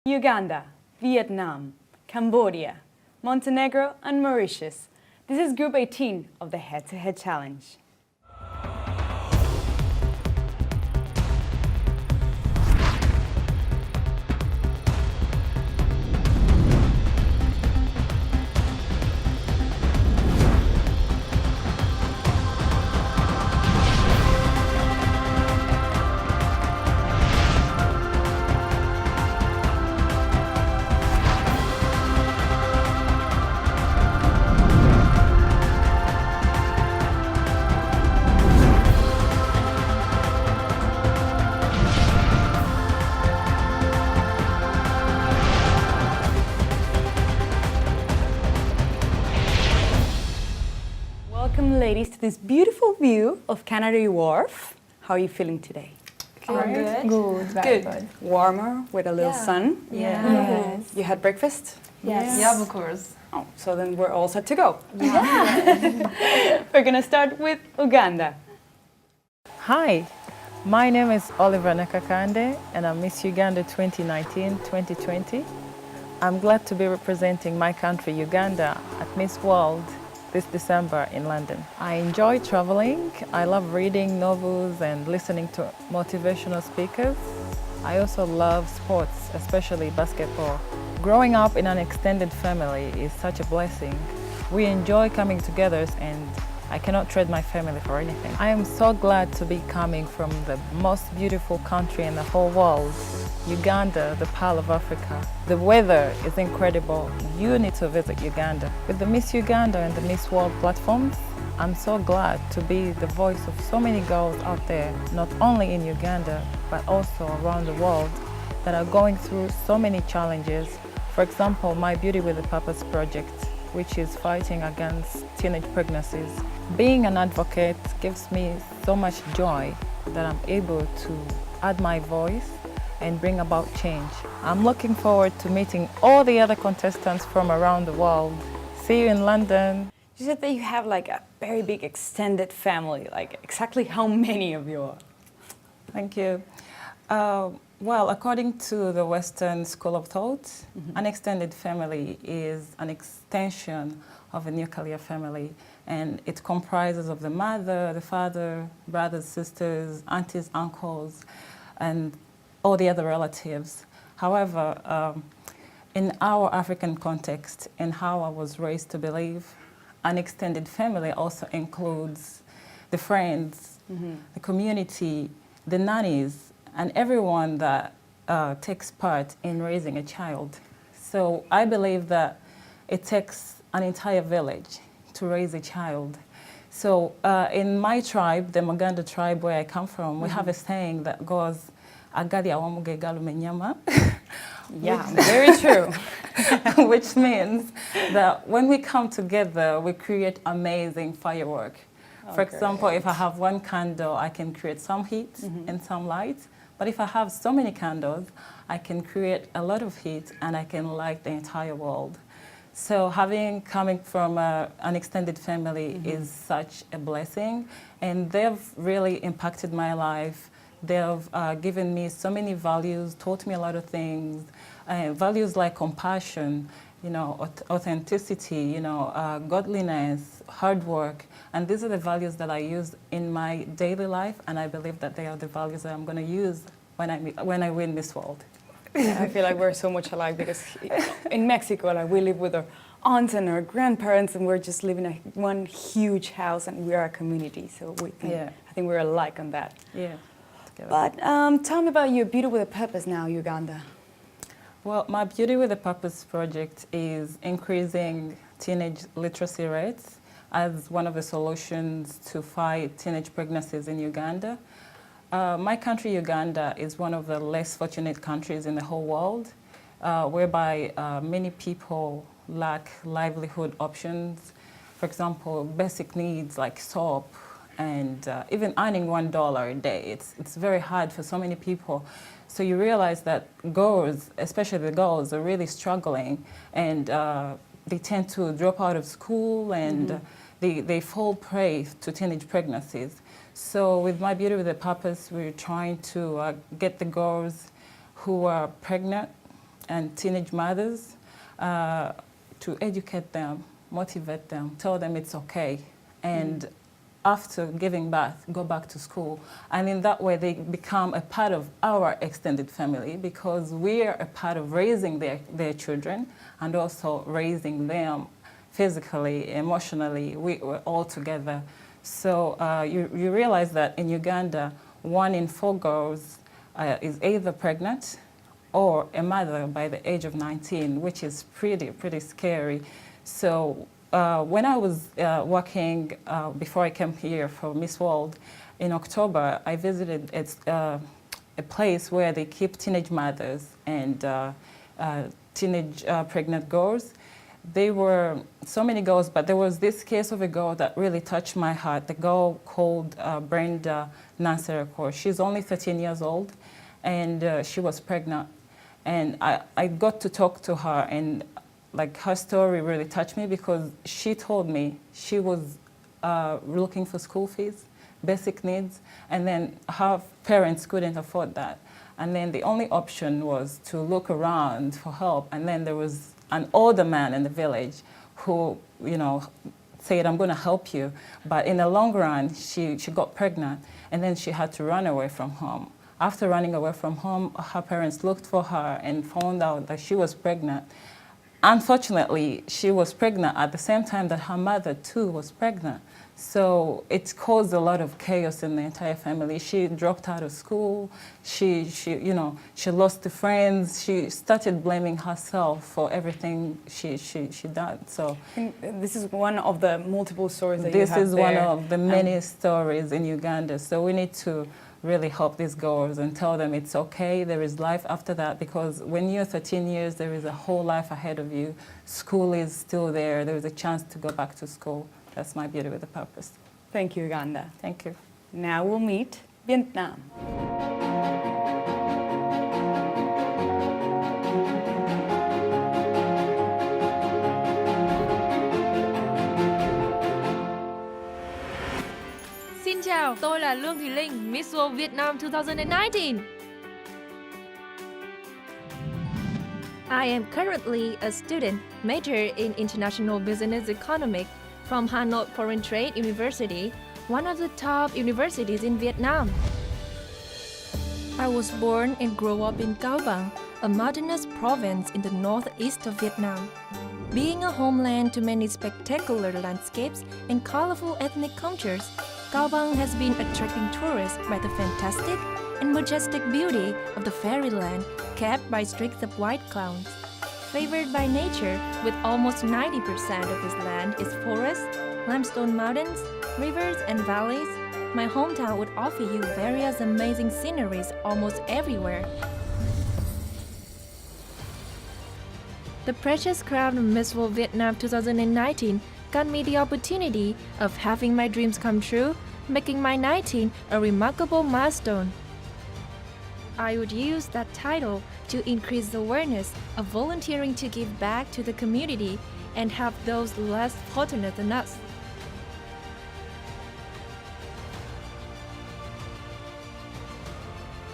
Uganda, Vietnam, Cambodia, Montenegro and Mauritius. This is Group 18 of the Head-to-Head Challenge. Welcome, ladies, to this beautiful view of Canary Wharf. How are you feeling today? Good. Good, very good. Warmer with a little sun. Yes. You had breakfast? Yes. Yeah, of course. Oh, so then we're all set to go. We're gonna start with Uganda. Hi, my name is Oliver Nakakande and I'm Miss Uganda 2019-2020. I'm glad to be representing my country, Uganda, at Miss World this December in London. I enjoy traveling. I love reading novels and listening to motivational speakers. I also love sports, especially basketball. Growing up in an extended family is such a blessing. We enjoy coming together and I cannot trade my family for anything. I am so glad to be coming from the most beautiful country in the whole world, Uganda, the Pearl of Africa. The weather is incredible. You need to visit Uganda. With the Miss Uganda and the Miss World platforms, I'm so glad to be the voice of so many girls out there, not only in Uganda, but also around the world, that are going through so many challenges. For example, my Beauty with a Purpose project, which is fighting against teenage pregnancies. Being an advocate gives me so much joy that I'm able to add my voice and bring about change. I'm looking forward to meeting all the other contestants from around the world. See you in London. You said that you have like a very big extended family. Like exactly how many of you are? Thank you. Well, according to the Western School of Thought, an extended family is an extension of a nuclear family, and it comprises of the mother, the father, brothers, sisters, aunties, uncles, and all the other relatives. However, in our African context and how I was raised to believe, an extended family also includes the friends, the community, the nannies, and everyone that takes part in raising a child. So I believe that it takes an entire village to raise a child. So in my tribe, the Maganda tribe where I come from, we have a saying that goes, "Agadi awamuge galume nyama." Yeah, very true. Which means that when we come together, we create amazing firework. For example, if I have one candle, I can create some heat and some light. But if I have so many candles, I can create a lot of heat and I can light the entire world. So coming from an extended family is such a blessing, and they've really impacted my life. They've given me so many values, taught me a lot of things, values like compassion, authenticity, godliness, hard work. And these are the values that I use in my daily life, and I believe that they are the values that I'm going to use when I win Miss World. I feel like we're so much alike because in Mexico, like, we live with our aunts and our grandparents, and we're just living in one huge house, and we are a community. So I think we're alike on that. Yeah. But tell me about your Beauty with a Purpose now, Uganda. Well, my Beauty with a Purpose project is increasing teenage literacy rates as one of the solutions to fight teenage pregnancies in Uganda. My country, Uganda, is one of the less fortunate countries in the whole world, whereby many people lack livelihood options. For example, basic needs like soap and even earning $1 a day. It's very hard for so many people. So you realize that girls, especially the girls, are really struggling, and they tend to drop out of school, and they fall prey to teenage pregnancies. So with My Beauty with a Purpose, we're trying to get the girls who are pregnant and teenage mothers to educate them, motivate them, tell them it's okay. And after giving birth, go back to school. And in that way, they become a part of our extended family because we are a part of raising their children and also raising them physically, emotionally. We're all together. So you realize that in Uganda, 1 in 4 girls is either pregnant or a mother by the age of 19, which is pretty scary. So when I was working, before I came here for Miss World, in October, I visited a place where they keep teenage mothers and teenage pregnant girls. There were so many girls, but there was this case of a girl that really touched my heart, the girl called Brenda Nansereko. She's only 13 years old, and she was pregnant. And I got to talk to her, and like her story really touched me because she told me she was looking for school fees, basic needs, and then her parents couldn't afford that. And then the only option was to look around for help. And then there was an older man in the village who, you know, said, I'm going to help you. But in the long run, she got pregnant, and then she had to run away from home. After running away from home, her parents looked for her and found out that she was pregnant. Unfortunately, she was pregnant at the same time that her mother, too, was pregnant. So it caused a lot of chaos in the entire family. She dropped out of school. She lost the friends. She started blaming herself for everything she done. So this is one of the multiple stories that you have there. This is one of the many stories in Uganda. So we need to really help these girls and tell them it's okay, there is life after that, because when you're 13 years, there is a whole life ahead of you. School is still there. There is a chance to go back to school. That's my beauty with a purpose. Thank you, Uganda. Thank you. Now we'll meet Vietnam. Xin chào, tôi là Lương Thùy Linh, Miss World Vietnam 2019. I am currently a student major in International Business Economics from Hà Nội Foreign Trade University, one of the top universities in Vietnam. I was born and grew up in Cao Bằng, a mountainous province in the northeast of Vietnam. Being a homeland to many spectacular landscapes and colorful ethnic cultures, Cao Bằng has been attracting tourists by the fantastic and majestic beauty of the fairyland capped by streaks of white clouds. Favored by nature, with almost 90% of this land is forest, limestone mountains, rivers and valleys, my hometown would offer you various amazing sceneries almost everywhere. The precious crown of Miss World Vietnam 2019 got me the opportunity of having my dreams come true, making my 19 a remarkable milestone. I would use that title to increase the awareness of volunteering to give back to the community and help those less fortunate than us.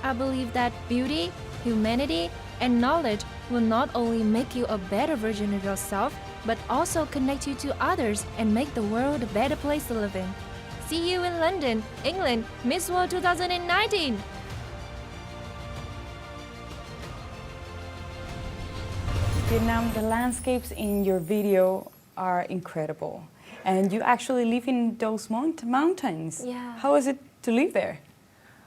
I believe that beauty, humanity, and knowledge will not only make you a better version of yourself, but also connect you to others and make the world a better place to live in. See you in London, England, Miss World 2019! Vietnam, the landscapes in your video are incredible. And you actually live in those mountains. Yeah. How is it to live there?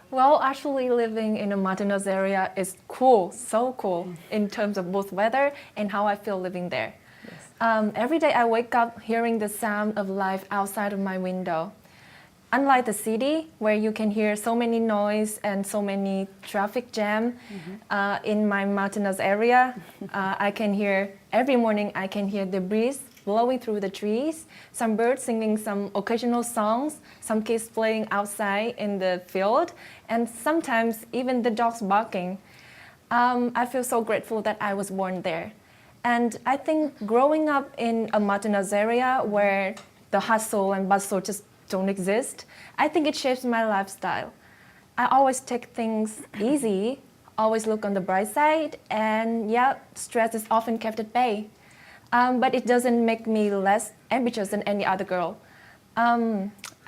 Well, actually living in a mountainous area is cool, so cool, in terms of both weather and how I feel living there. Yes. Every day I wake up hearing the sound of life outside of my window. Unlike the city, where you can hear so many noise and so many traffic jam, in my mountainous area, every morning I can hear the breeze blowing through the trees, some birds singing some occasional songs, some kids playing outside in the field, and sometimes even the dogs barking. I feel so grateful that I was born there. And I think growing up in a mountainous area where the hustle and bustle just don't exist, I think it shapes my lifestyle. I always take things easy, always look on the bright side, and yeah, stress is often kept at bay. But it doesn't make me less ambitious than any other girl.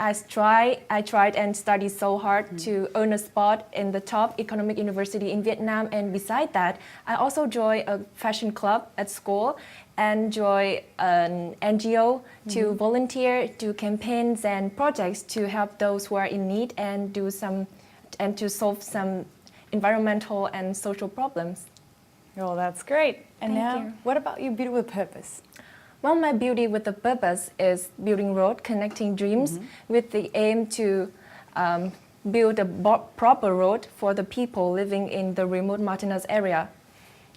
I tried and studied so hard to earn a spot in the top economic university in Vietnam, and beside that, I also joined a fashion club at school and joined an NGO to volunteer, do campaigns and projects to help those who are in need and to solve some environmental and social problems. Oh, that's great. And Thank now, you. what about your beauty with purpose? Well, my beauty with a purpose is building road, connecting dreams with the aim to build a proper road for the people living in the remote mountainous area.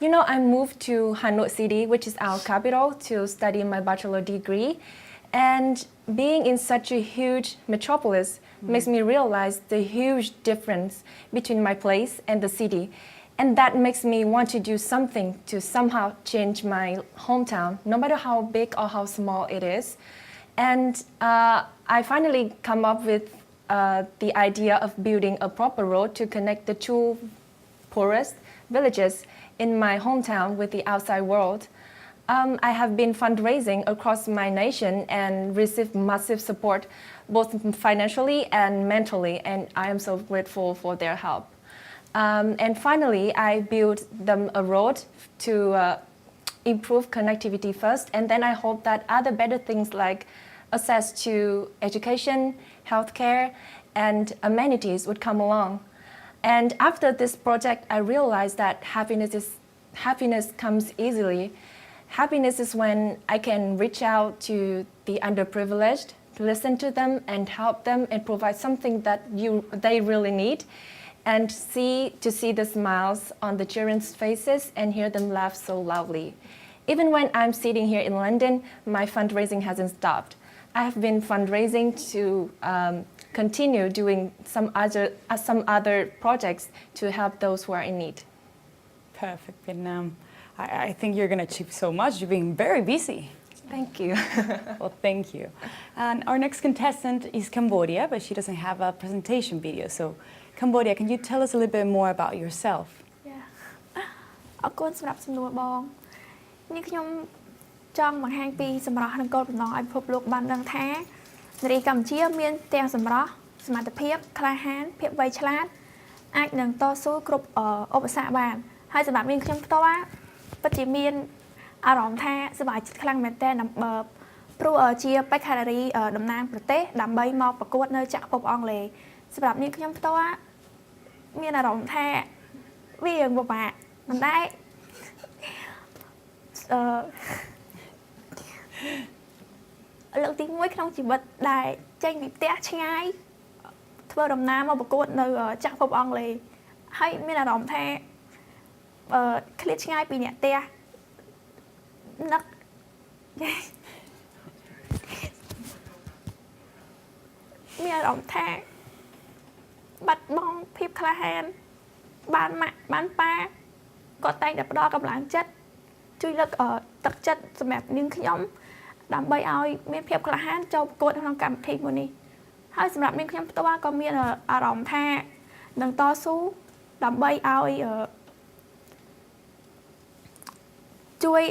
You know, I moved to Hanoi City, which is our capital, to study my bachelor degree. And being in such a huge metropolis makes me realize the huge difference between my place and the city. And that makes me want to do something to somehow change my hometown, no matter how big or how small it is. And I finally come up with the idea of building a proper road to connect the two poorest villages in my hometown with the outside world. I have been fundraising across my nation and received massive support, both financially and mentally, and I am so grateful for their help. And finally, I built them a road to improve connectivity first, and then I hope that other better things like access to education, healthcare, and amenities would come along. And after this project, I realized that happiness comes easily. Happiness is when I can reach out to the underprivileged, listen to them and help them and provide something that they really need, and to see the smiles on the children's faces and hear them laugh so loudly. Even when I'm sitting here in London, my fundraising hasn't stopped. I have been fundraising to continue doing some other projects to help those who are in need. Perfect, Vietnam. I think you're going to achieve so much. You're being very busy. Thank you. Well, thank you. And our next contestant is Cambodia, but she doesn't have a presentation video. So, Cambodia, can you tell us a little bit more about yourself? អរគុណសម្រាប់សំណួរបងនេះខ្ញុំចង់បង្ហាញពីសម្រស់និងគោលបំណងឲ្យពិភពលោកបានដឹងថានារីកម្ពុជាមានទាំងសម្រស់សមត្ថភាពក្លាហានភាពវៃឆ្លាតអាចនឹងតស៊ូគ្រប់ឧបសគ្គបានហើយសម្រាប់នាងខ្ញុំផ្ទាល់ពិតជាមានអារម្មណ៍ថាសប្បាយចិត្តខ្លាំងមែនទែនព្រោះជាបេក្ខនារីតំណាងប្រទេសដើម្បីមកប្រកួតនៅចក្រភពអង់គ្លេសសម្រាប់នាងខ្ញុំផ្ទាល់មានអារម្មណ៍ថាវាពិបាកមិនដែរលើកទី1ក្នុងជីវិតដែលចេញពីផ្ទះឆ្ងាយធ្វើដំណើរមកប្រកួតនៅចក្រភពអង់គ្លេសហើយមានអារម្មណ៍ថាឃ្លាតឆ្ងាយពីអ្នកផ្ទះនឹកមានអារម្មណ៍ថាបាត់បង់ភាពក្លាហានបានម៉ាក់បានប៉ាគាត់តែងតែផ្ដល់កម្លាំងចិត្តជួយលើកទឹកចិត្តសម្រាប់នាងខ្ញុំដើម្បីឲ្យមានភាពក្លាហានចូលប្រកួតក្នុងកម្មវិធីមួយនេះហើយសម្រាប់នាងខ្ញុំផ្ទាល់ក៏មានអារម្មណ៍ថានឹងតស៊ូដើម្បីឲ្យជួយ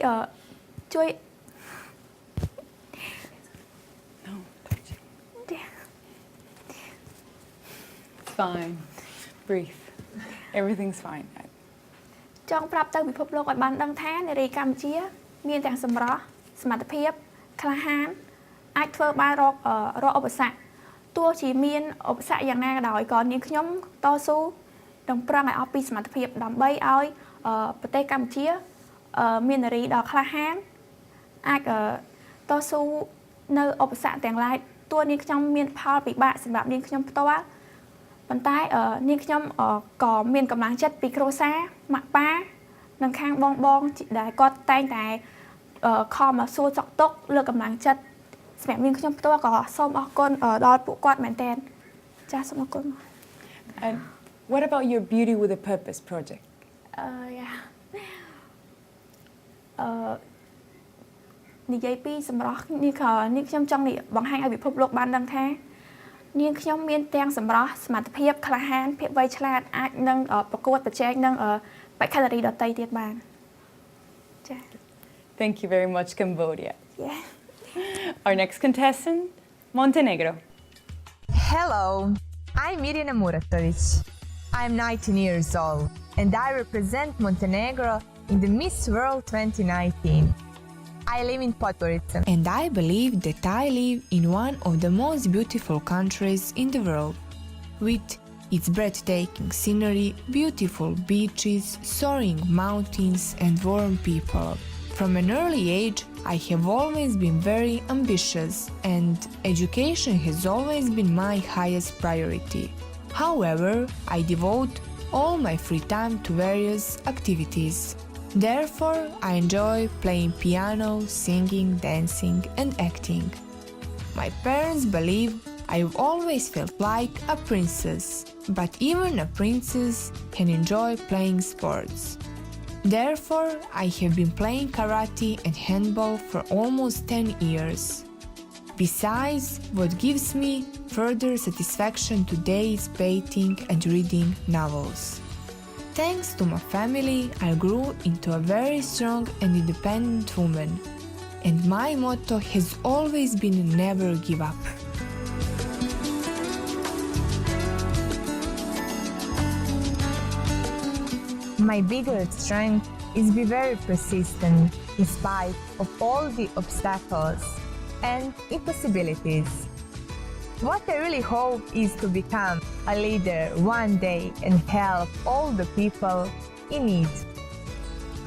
No, touching. It's fine. Breathe. Everything's fine. ចង់ប្រាប់ទៅពិភពលោកឲ្យបានដឹងថានារីកម្ពុជាមានទាំងសម្រស់សមត្ថភាពក្លាហានអាចធ្វើបានរកឧបសគ្គទោះជាមានឧបសគ្គយ៉ាងណាក៏ដោយក៏នាងខ្ញុំតស៊ូនឹងប្រឹងឲ្យអស់ពីសមត្ថភាពដើម្បីឲ្យប្រទេសកម្ពុជាមាននារីដ៏ក្លាហានអាចតស៊ូនៅឧបសគ្គទាំងឡាយទោះនាងខ្ញុំមានផលពិបាកសម្រាប់នាងខ្ញុំផ្ទាល់ប៉ុន្តែនាងខ្ញុំក៏មានកម្លាំងចិត្តពីគ្រួសារម៉ាក់ប៉ានិងខាងបងដែលគាត់តែងតែខំមកសួរសុខទុក្ខលើកកម្លាំងចិត្តសម្រាប់នាងខ្ញុំផ្ទាល់ក៏សូមអរគុណដល់ពួកគាត់មែនទែនចាសសូមអរគុណ And what about your Beauty with a Purpose project? និយាយពីសម្រស់នេះខ្ញុំចង់បង្ហាញឲ្យពិភពលោកបានដឹងថា នាងខ្ញុំមានទាំងសម្រស់សមត្ថភាពក្លាហានភាពវៃឆ្លាតអាចនឹងប្រកួតប្រជែងនឹងបេក្ខនារីដទៃទៀតបានចា៎ Thank you very much, Cambodia. Yeah. Our next contestant, Montenegro. Hello, I'm Mirjana Muratovic. I'm 19 years old and I represent Montenegro in the Miss World 2019. I live in Podgorica and I believe that I live in one of the most beautiful countries in the world, with its breathtaking scenery, beautiful beaches, soaring mountains and warm people. From an early age, I have always been very ambitious and education has always been my highest priority. However, I devote all my free time to various activities. Therefore, I enjoy playing piano, singing, dancing and acting. My parents believe I've always felt like a princess, but even a princess can enjoy playing sports. Therefore, I have been playing karate and handball for almost 10 years. Besides, what gives me further satisfaction today is painting and reading novels. Thanks to my family, I grew into a very strong and independent woman. And my motto has always been never give up. My biggest strength is be very persistent in spite of all the obstacles and impossibilities. What I really hope is to become a leader one day and help all the people in need.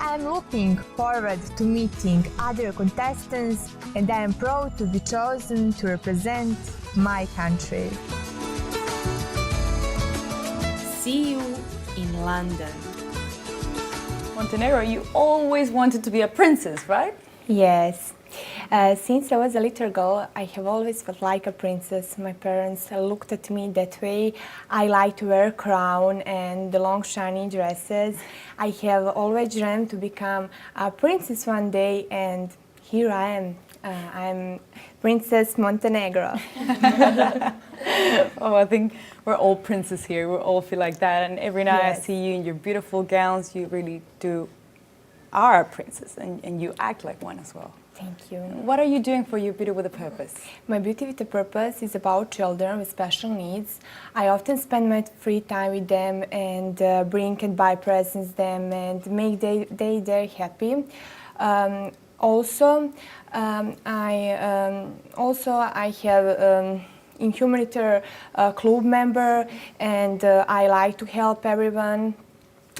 I am looking forward to meeting other contestants and I am proud to be chosen to represent my country. See you in London. Montenegro, you always wanted to be a princess, right? Yes. Since I was a little girl, I have always felt like a princess. My parents looked at me that way. I like to wear a crown and the long shiny dresses. I have always dreamed to become a princess one day, and here I am. I'm Princess Montenegro. Oh, I think we're all princes here. We all feel like that. And every night I Yes. see you in your beautiful gowns. You really are a princess, and you act like one as well. Thank you. What are you doing for your Beauty with a Purpose? My Beauty with a Purpose is about children with special needs. I often spend my free time with them and bring and buy presents them and make they very happy. I have in humanitarian club member and I like to help everyone.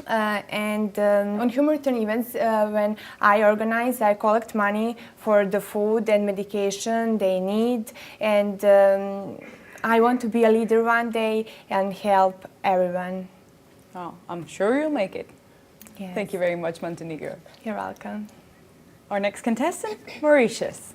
On humanitarian events, when I organize, I collect money for the food and medication they need, and I want to be a leader one day and help everyone. Oh, I'm sure you'll make it. Yes. Thank you very much, Montenegro. You're welcome. Our next contestant, Mauritius.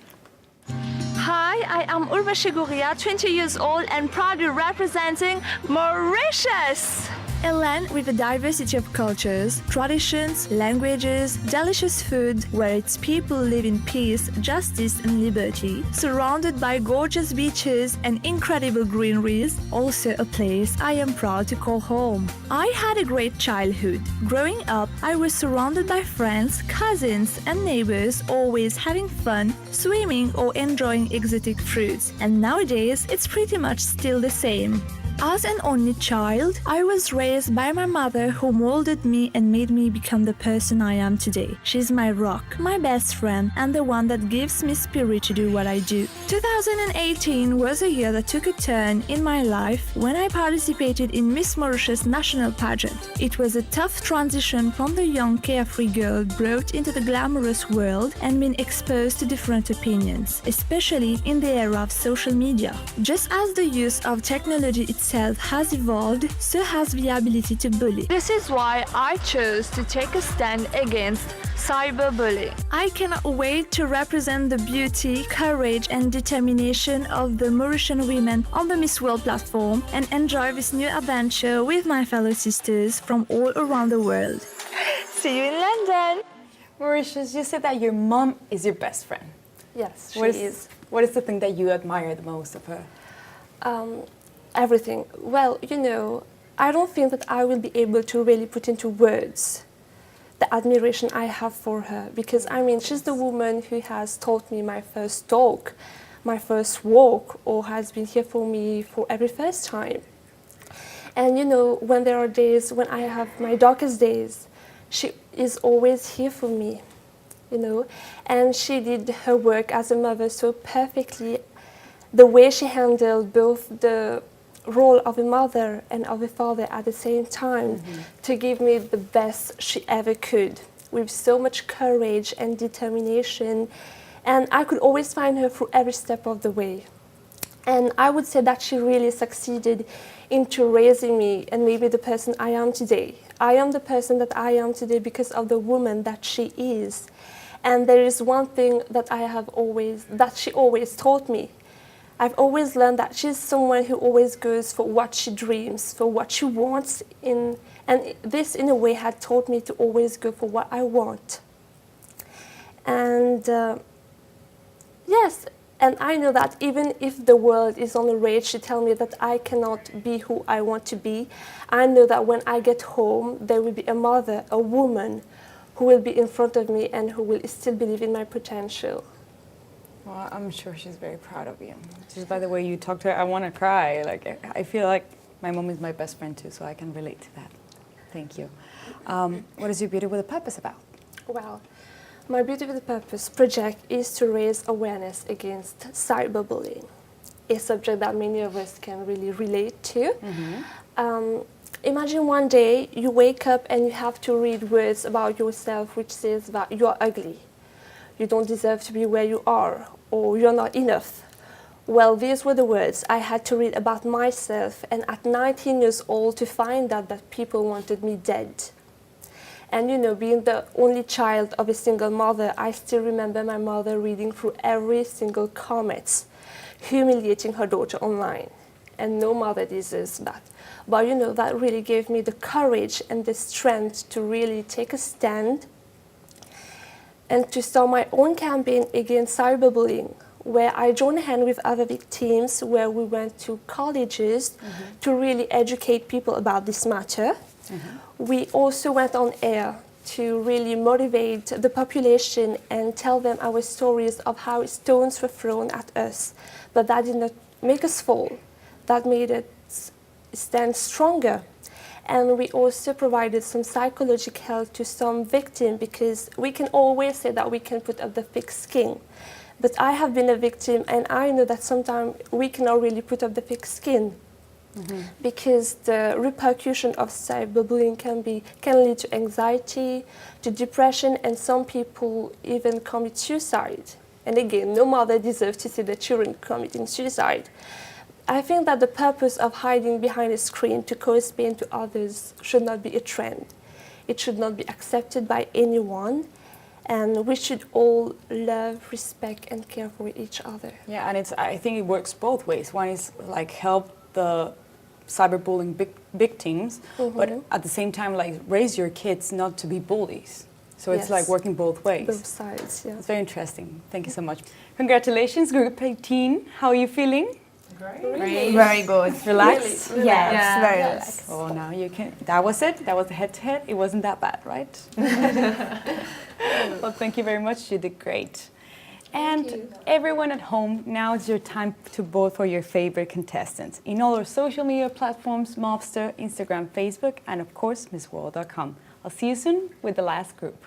Hi, I am Urvashi Guria, 20 years old and proudly representing Mauritius. A land with a diversity of cultures, traditions, languages, delicious food, where its people live in peace, justice and liberty, surrounded by gorgeous beaches and incredible greeneries, also a place I am proud to call home. I had a great childhood. Growing up, I was surrounded by friends, cousins and neighbors, always having fun, swimming or enjoying exotic fruits. And nowadays, it's pretty much still the same. As an only child, I was raised by my mother who molded me and made me become the person I am today. She's my rock, my best friend, and the one that gives me spirit to do what I do. 2018 was a year that took a turn in my life when I participated in Miss Mauritius National Pageant. It was a tough transition from the young carefree girl brought into the glamorous world and been exposed to different opinions, especially in the era of social media. Just as the use of technology itself has evolved, so has the ability to bully. This is why I chose to take a stand against cyberbullying. I cannot wait to represent the beauty, courage and determination of the Mauritian women on the Miss World platform and enjoy this new adventure with my fellow sisters from all around the world. See you in London. Mauritius, you said that your mom is your best friend. Yes, she What is. What is the thing that you admire the most of her? everything. Well, you know, I don't think that I will be able to really put into words the admiration I have for her, because I mean, she's the woman who has taught me my first talk, my first walk, or has been here for me for every first time. And you know, when there are days when I have my darkest days, she is always here for me, you know. And she did her work as a mother so perfectly. The way she handled both the role of a mother and of a father at the same time to give me the best she ever could, with so much courage and determination. And I could always find her through every step of the way. And I would say that she really succeeded into raising me and maybe the person I am today. I am the person that I am today because of the woman that she is. And there is one thing that she always taught me. I've always learned that she's someone who always goes for what she dreams, for what she wants, and this in a way had taught me to always go for what I want. And yes, and I know that even if the world is on the rage to tell me that I cannot be who I want to be, I know that when I get home, there will be a mother, a woman, who will be in front of me and who will still believe in my potential. Well, I'm sure she's very proud of you. Just by the way you talk to her, I want to cry. Like, I feel like my mom is my best friend too, so I can relate to that. Thank you. What is your Beauty with a Purpose about? Well, my Beauty with a Purpose project is to raise awareness against cyberbullying, a subject that many of us can really relate to. Imagine one day you wake up and you have to read words about yourself which says that you are ugly, you don't deserve to be where you are, or you're not enough. Well, these were the words I had to read about myself, and at 19 years old to find out that people wanted me dead. And you know, being the only child of a single mother, I still remember my mother reading through every single comment, humiliating her daughter online. And no mother deserves that. But you know, that really gave me the courage and the strength to really take a stand and to start my own campaign against cyberbullying, where I joined hands with other victims, where we went to colleges to really educate people about this matter. We also went on air to really motivate the population and tell them our stories of how stones were thrown at us, but that did not make us fall. That made us stand stronger. And we also provided some psychological help to some victims, because we can always say that we can put up the thick skin. But I have been a victim, and I know that sometimes we cannot really put up the thick skin, because the repercussion of cyberbullying can lead to anxiety, to depression, and some people even commit suicide. And again, no mother deserves to see their children committing suicide. I think that the purpose of hiding behind a screen to cause pain to others should not be a trend. It should not be accepted by anyone, and we should all love, respect, and care for each other. Yeah, and I think it works both ways. One is like help the cyberbullying victims, but at the same time, like raise your kids not to be bullies. So it's like working both ways. Both sides, yeah. It's very interesting. Thank you so much. Congratulations, Group 18. How are you feeling? Great. Very good. Relaxed? Really? Yes, very relaxed. Oh, now you can. That was it. That was the head-to-head. It wasn't that bad, right? Well, thank you very much. You did great. And everyone at home, now it's your time to vote for your favorite contestants in all our social media platforms: Mobster, Instagram, Facebook, and of course, MissWorld.com. I'll see you soon with the last group.